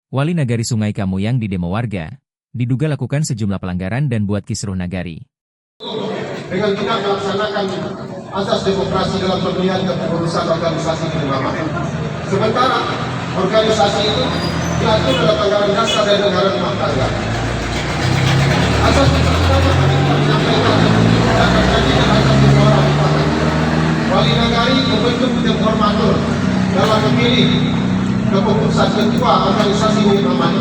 Wali Nagari Sungai Kamuyang di demo warga, diduga lakukan sejumlah pelanggaran dan buat kisruh nagari. Dengan tidak melaksanakan asas demokrasi dalam pemilihan kepengurusan organisasi di Mama. Sementara organisasi itu diatur dalam anggaran dasar dan anggaran rumah tangga. Asas pertama kami menyampaikan dan terjadi asas musyawarah mufakat. Wali Nagari membentuk tim formatur dalam memilih kepengurusan ketua organisasi milik Mama.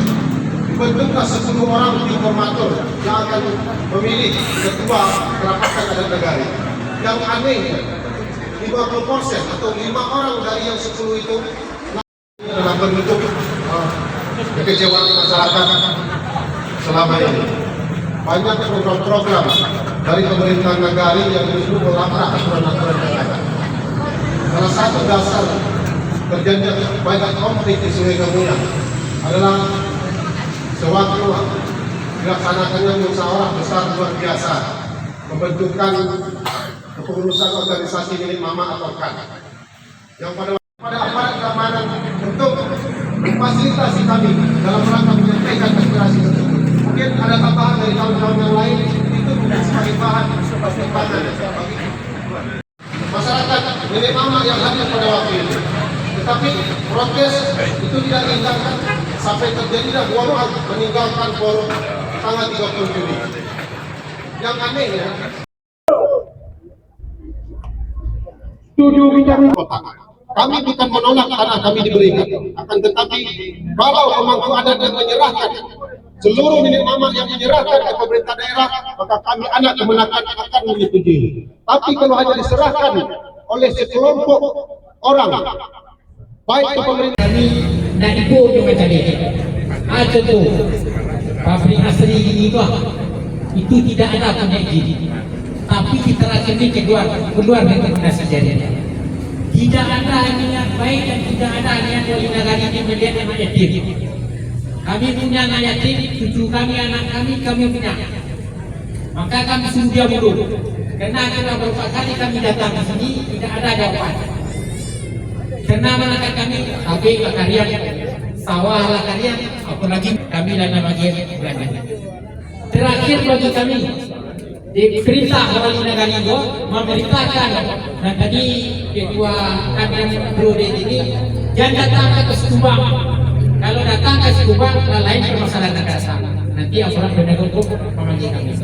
Bentuklah 10 orang tim formatur yang akan memilih ketua kerapatan adat negari. Yang anehnya 50% atau 5 orang dari yang 10 itu dalam bentuk kekecewaan masyarakat selama ini. Banyak program-program dari pemerintahan negari yang justru melanggar aturan-aturan yang ada. Salah satu dasar terjadinya banyak konflik di Sungai Kamuyang adalah sewaktu dilaksanakannya musyawarah besar luar biasa pembentukan kepengurusan organisasi milik Mama atau KAN yang pada aparat keamanan untuk memfasilitasi kami dalam rangka menyampaikan aspirasi tersebut. Mungkin ada tambahan dari tahun-tahun yang lain itu bukan sebagai bahan pertimbangan bagi masyarakat milik Mama yang hadir pada waktu itu. Tetapi protes itu tidak diindahkan sampai terjadilah golongan meninggalkan forum tanggal 30 Juli. Yang anehnya, kami bukan menolak tanah kami diberikan, akan tetapi kalau pemangku adat yang menyerahkan seluruh milik Mama yang menyerahkan ke pemerintah daerah, maka kami anak kemenakan akan menyetujui. Tapi kalau hanya diserahkan oleh sekelompok orang, baik ke pemerintah kami nak ikut juga tadi. Contoh pabrik asli itu tidak ada punya izin, tapi diterapkan keluar rekomendasi jadinya. Tidak ada niat baik dan tidak ada niat wali negara ini melihat anak yatim. Kami punya anak yatim, cucu kami, anak kami punya. Maka kami suruh dia mundur. Karena beberapa kali kami datang ke sini tidak ada jawaban. Karena masyarakat kami, tapi kalian sawah lah kalian, apalagi kami dan bagian belanja. Terakhir bagi kami, diperintah wali negara itu memerintahkan, dan tadi ketua kami Brode ini jangan datang ke Subang. Kalau datang ke Subang, lain permasalahan negara. Nanti aparat penegak hukum memanggil kami.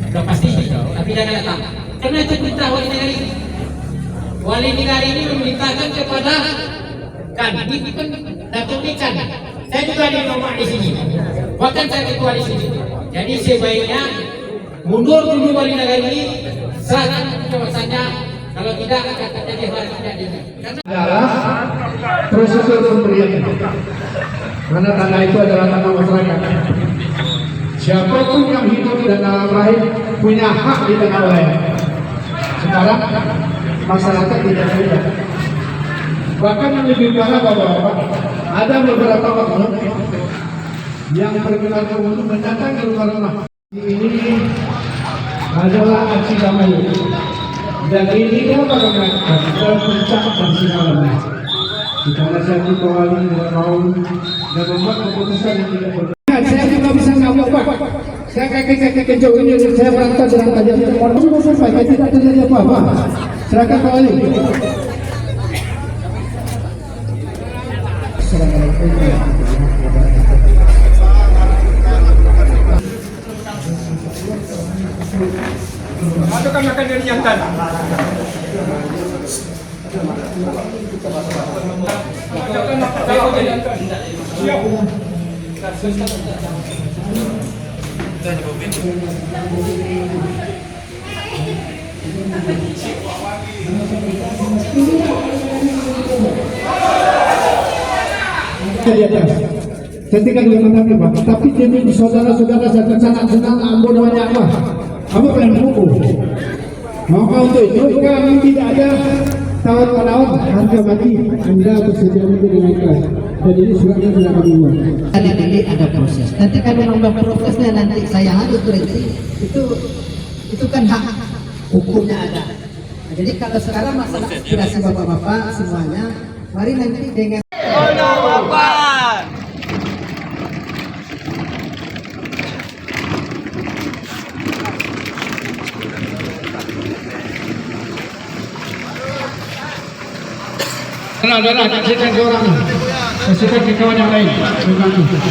Sudah pasti, tapi jangan datang. Karena itu perintah wali negara ini. Wali negara ini memerintahkan kepada kan, ini kan Datuk Ikan. Saya juga di nomor di sini, bahkan saya ketua di sini. Jadi sebaiknya mundur dulu wali negara ini, serahkan kuasanya. Kalau tidak akan terjadi hal tidak ini. Adalah prosedur pemberian, karena tanah itu adalah tanah masyarakat. Siapapun yang hidup dan alam lain punya hak di tanah lain. Sekarang masyarakat tidak punya. Bahkan yang lebih parah bapak-bapak, ada beberapa oknum yang bergerak untuk mendatangi rumah-rumah. Ini adalah aksi damai, dan ini apa mengatakan dalam puncak dan sinarnya. Kita nasihati kawali dan kaum dan membuat keputusan yang tidak benar. Saya juga bisa ngomong pak. Saya kaki kejauh ini saya berangkat dengan tajam. Orang sampai tidak terjadi apa-apa. Silakan kawali. Assalamualaikum warahmatullahi wabarakatuh. Masukkan makan dari jantan. Masukkan makan dari jantan. Siap. Di atas, ketika dia mengatakan pak, tapi demi saudara-saudara sanak ambo namanya apa? Apa plan buku? Maka untuk itu kami tidak ada tawar-menawar harga mati Anda bersedia untuk dinaikkan. Dan ini suratnya sudah kami buat. Jadi ada proses. Nanti kalau nambah prosesnya nanti saya harus berhenti. Itu kan hak hukumnya ada. Nah, jadi kalau sekarang masalah aspirasi bapak-bapak semuanya, mari nanti dengan Adalah, kasihkan ke orang. Kasihkan ke kawan yang lain. Bagaimana?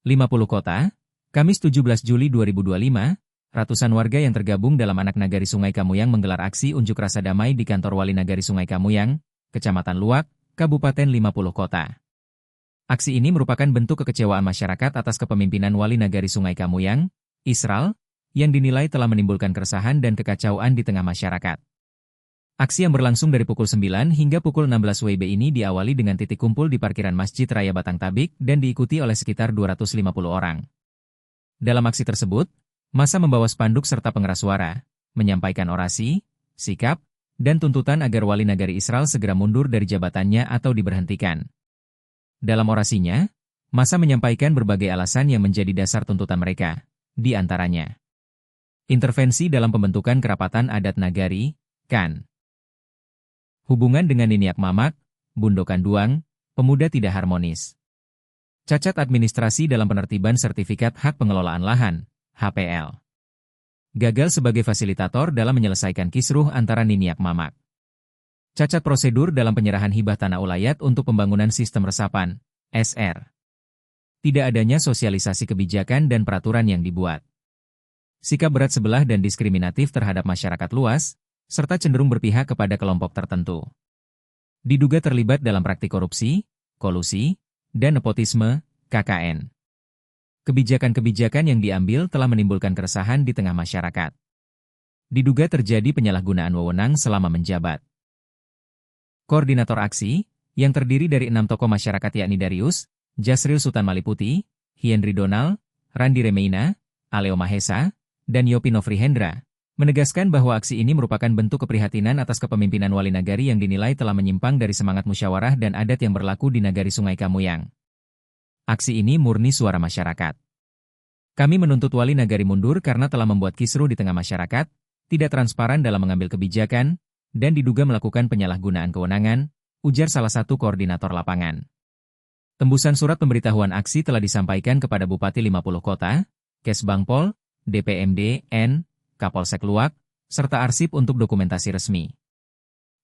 Lima puluh kota, Kamis 17 Juli 2025, ratusan warga yang tergabung dalam Anak Nagari Sungai Kamuyang menggelar aksi unjuk rasa damai di kantor Wali Nagari Sungai Kamuyang, Kecamatan Luak, Kabupaten 50 Kota. Aksi ini merupakan bentuk kekecewaan masyarakat atas kepemimpinan Wali Nagari Sungai Kamuyang, Isral, yang dinilai telah menimbulkan keresahan dan kekacauan di tengah masyarakat. Aksi yang berlangsung dari pukul 9 hingga pukul 16 WIB ini diawali dengan titik kumpul di parkiran Masjid Raya Batang Tabik dan diikuti oleh sekitar 250 orang. Dalam aksi tersebut, massa membawa spanduk serta pengeras suara, menyampaikan orasi, sikap, dan tuntutan agar Wali Nagari Isral segera mundur dari jabatannya atau diberhentikan. Dalam orasinya, massa menyampaikan berbagai alasan yang menjadi dasar tuntutan mereka, di antaranya intervensi dalam pembentukan kerapatan adat nagari, KAN. Hubungan dengan Niniak Mamak, Bundokan Duang, pemuda tidak harmonis. Cacat administrasi dalam penertiban sertifikat hak pengelolaan lahan, HPL. Gagal sebagai fasilitator dalam menyelesaikan kisruh antara Niniak Mamak. Cacat prosedur dalam penyerahan hibah tanah ulayat untuk pembangunan sistem resapan, SR. Tidak adanya sosialisasi kebijakan dan peraturan yang dibuat. Sikap berat sebelah dan diskriminatif terhadap masyarakat luas, serta cenderung berpihak kepada kelompok tertentu. Diduga terlibat dalam praktik korupsi, kolusi, dan nepotisme, KKN. Kebijakan-kebijakan yang diambil telah menimbulkan keresahan di tengah masyarakat. Diduga terjadi penyalahgunaan wewenang selama menjabat. Koordinator aksi, yang terdiri dari 6 tokoh masyarakat yakni Darius, Jasril Sultan Maliputi, Hienry Donald, Randi Remeina, Aleo Mahesa, dan Yopi Novrihendra, menegaskan bahwa aksi ini merupakan bentuk keprihatinan atas kepemimpinan Wali Nagari yang dinilai telah menyimpang dari semangat musyawarah dan adat yang berlaku di Nagari Sungai Kamuyang. Aksi ini murni suara masyarakat. Kami menuntut Wali Nagari mundur karena telah membuat kisruh di tengah masyarakat, tidak transparan dalam mengambil kebijakan, dan diduga melakukan penyalahgunaan kewenangan, ujar salah satu koordinator lapangan. Tembusan surat pemberitahuan aksi telah disampaikan kepada Bupati 50 Kota, Kesbangpol, DPMD, N, Kapolsek Luak, serta arsip untuk dokumentasi resmi.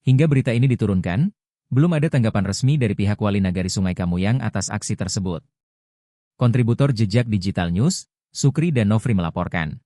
Hingga berita ini diturunkan, belum ada tanggapan resmi dari pihak Wali Nagari Sungai Kamuyang atas aksi tersebut. Kontributor Jejak Digital News, Sukri dan Nofri melaporkan.